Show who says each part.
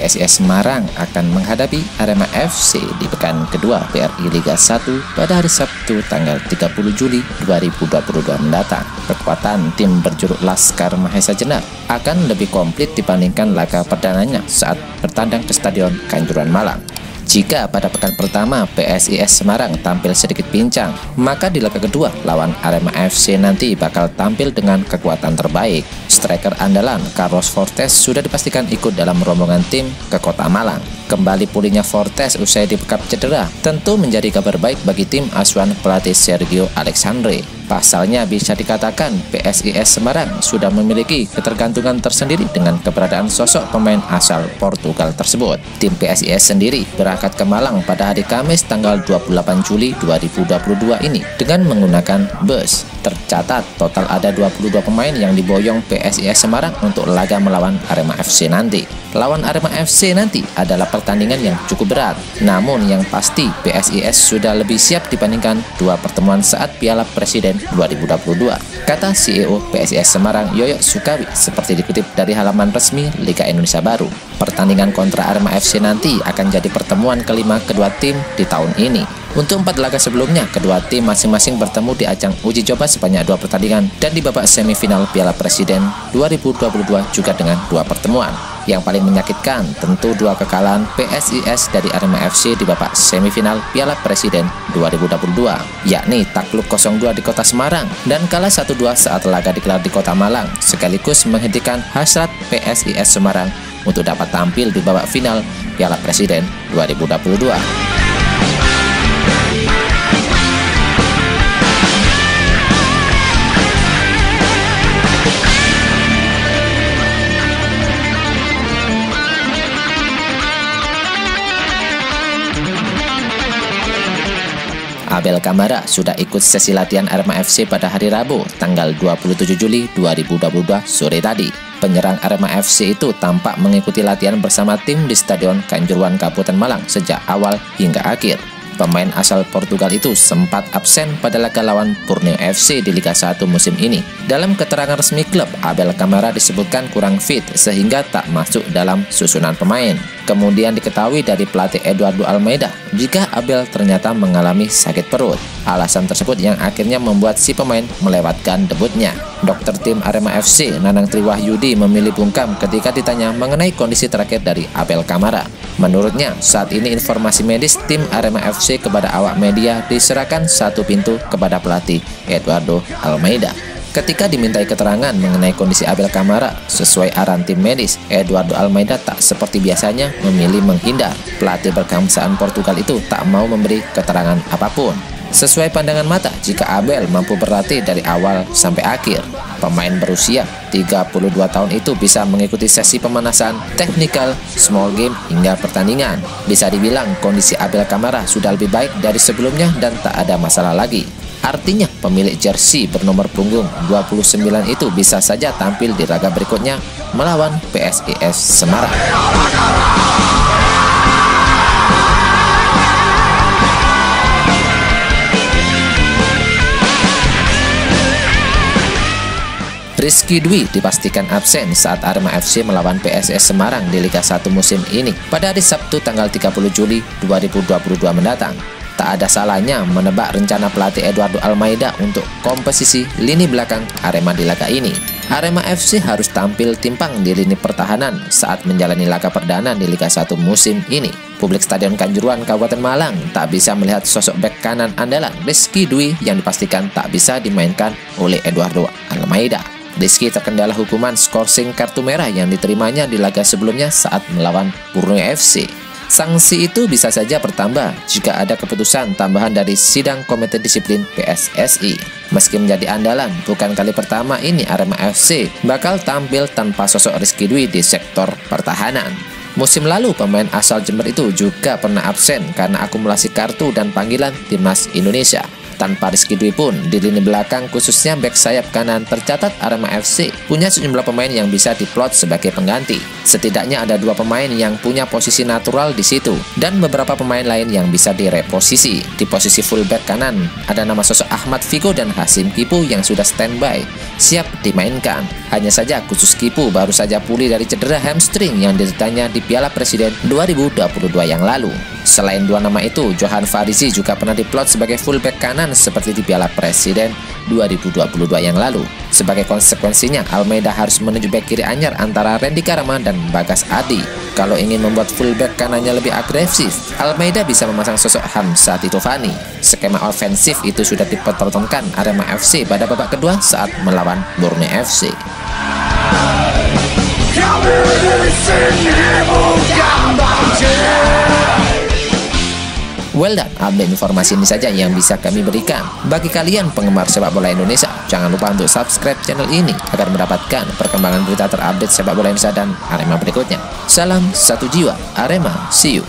Speaker 1: PSIS Semarang akan menghadapi Arema FC di pekan kedua BRI Liga 1 pada hari Sabtu tanggal 30 Juli 2022 mendatang. Kekuatan tim berjuluk Laskar Mahesa Jenar akan lebih komplit dibandingkan laga perdananya saat bertandang ke Stadion Kanjuruhan Malang. Jika pada pekan pertama PSIS Semarang tampil sedikit pincang, maka di laga kedua lawan Arema FC nanti bakal tampil dengan kekuatan terbaik. Striker andalan Carlos Fortes sudah dipastikan ikut dalam rombongan tim ke Kota Malang. Kembali pulihnya Fortes usai dibekap cedera tentu menjadi kabar baik bagi tim asuhan pelatih Sergio Alexandre. Pasalnya bisa dikatakan PSIS Semarang sudah memiliki ketergantungan tersendiri dengan keberadaan sosok pemain asal Portugal tersebut. Tim PSIS sendiri berangkat ke Malang pada hari Kamis tanggal 28 Juli 2022 ini dengan menggunakan bus. Tercatat total ada 22 pemain yang diboyong PSIS Semarang untuk laga melawan Arema FC nanti. Lawan Arema FC nanti adalah pertandingan yang cukup berat. Namun yang pasti PSIS sudah lebih siap dibandingkan dua pertemuan saat Piala Presiden 2022, kata CEO PSIS Semarang Yoyo Sukawi seperti dikutip dari halaman resmi Liga Indonesia Baru. Pertandingan kontra Arema FC nanti akan jadi pertemuan kelima kedua tim di tahun ini. Untuk 4 laga sebelumnya, kedua tim masing-masing bertemu di ajang uji coba sebanyak 2 pertandingan dan di babak semifinal Piala Presiden 2022 juga dengan 2 pertemuan. Yang paling menyakitkan tentu 2 kekalahan PSIS dari Arema FC di babak semifinal Piala Presiden 2022, yakni takluk 0-2 di Kota Semarang dan kalah 1-2 saat laga digelar di Kota Malang, sekaligus menghentikan hasrat PSIS Semarang untuk dapat tampil di babak final Piala Presiden 2022. Abel Kamara sudah ikut sesi latihan Arema FC pada hari Rabu, tanggal 27 Juli 2022 sore tadi. Penyerang Arema FC itu tampak mengikuti latihan bersama tim di Stadion Kanjuruhan Kabupaten Malang sejak awal hingga akhir. Pemain asal Portugal itu sempat absen pada laga lawan Borneo FC di Liga 1 musim ini. Dalam keterangan resmi klub, Abel Kamara disebutkan kurang fit sehingga tak masuk dalam susunan pemain. Kemudian diketahui dari pelatih Eduardo Almeida jika Abel ternyata mengalami sakit perut. Alasan tersebut yang akhirnya membuat si pemain melewatkan debutnya. Dokter tim Arema FC Nanang Triwahyudi memilih bungkam ketika ditanya mengenai kondisi terakhir dari Abel Kamara. Menurutnya, saat ini informasi medis tim Arema FC kepada awak media diserahkan satu pintu kepada pelatih Eduardo Almeida. Ketika dimintai keterangan mengenai kondisi Abel Kamara, sesuai arahan tim medis, Eduardo Almeida tak seperti biasanya memilih menghindar. Pelatih berkebangsaan Portugal itu tak mau memberi keterangan apapun. Sesuai pandangan mata, jika Abel mampu berlatih dari awal sampai akhir, pemain berusia 32 tahun itu bisa mengikuti sesi pemanasan, teknikal, small game hingga pertandingan. Bisa dibilang kondisi Abel Kamara sudah lebih baik dari sebelumnya dan tak ada masalah lagi. Artinya pemilik jersey bernomor punggung 29 itu bisa saja tampil di laga berikutnya melawan PSIS Semarang. Rizky Dwi dipastikan absen saat Arema FC melawan PSIS Semarang di Liga 1 musim ini pada hari Sabtu tanggal 30 Juli 2022 mendatang. Tak ada salahnya menebak rencana pelatih Eduardo Almeida untuk komposisi lini belakang Arema di laga ini. Arema FC harus tampil timpang di lini pertahanan saat menjalani laga perdana di Liga 1 musim ini. Publik Stadion Kanjuruhan Kabupaten Malang tak bisa melihat sosok bek kanan andalan Rizky Dwi yang dipastikan tak bisa dimainkan oleh Eduardo Almeida. Rizky terkendala hukuman skorsing kartu merah yang diterimanya di laga sebelumnya saat melawan Borneo FC. Sanksi itu bisa saja bertambah jika ada keputusan tambahan dari sidang komite disiplin PSSI. Meski menjadi andalan, bukan kali pertama ini Arema FC bakal tampil tanpa sosok Rizky Dwi di sektor pertahanan. Musim lalu pemain asal Jember itu juga pernah absen karena akumulasi kartu dan panggilan timnas Indonesia. Tanpa Rizky Dwi pun, di lini belakang khususnya bek sayap kanan tercatat Arema FC punya sejumlah pemain yang bisa diplot sebagai pengganti. Setidaknya ada 2 pemain yang punya posisi natural di situ dan beberapa pemain lain yang bisa direposisi. Di posisi fullback kanan ada nama sosok Ahmad Figo dan Hasim Kipu yang sudah standby, siap dimainkan. Hanya saja khusus Kipu baru saja pulih dari cedera hamstring yang dideritanya di Piala Presiden 2022 yang lalu. Selain 2 nama itu, Johan Farizi juga pernah diplot sebagai fullback kanan seperti di Piala Presiden 2022 yang lalu. Sebagai konsekuensinya, Almeida harus menuju bek kiri anyar antara Randy Karama dan Bagas Adi. Kalau ingin membuat fullback kanannya lebih agresif, Almeida bisa memasang sosok Hamzah Titovani. Skema ofensif itu sudah dipertontonkan Arema FC pada babak kedua saat melawan Borneo FC. Well done, update informasi ini saja yang bisa kami berikan. Bagi kalian penggemar sepak bola Indonesia, jangan lupa untuk subscribe channel ini agar mendapatkan perkembangan berita terupdate sepak bola Indonesia dan Arema berikutnya. Salam satu jiwa, Arema, see you.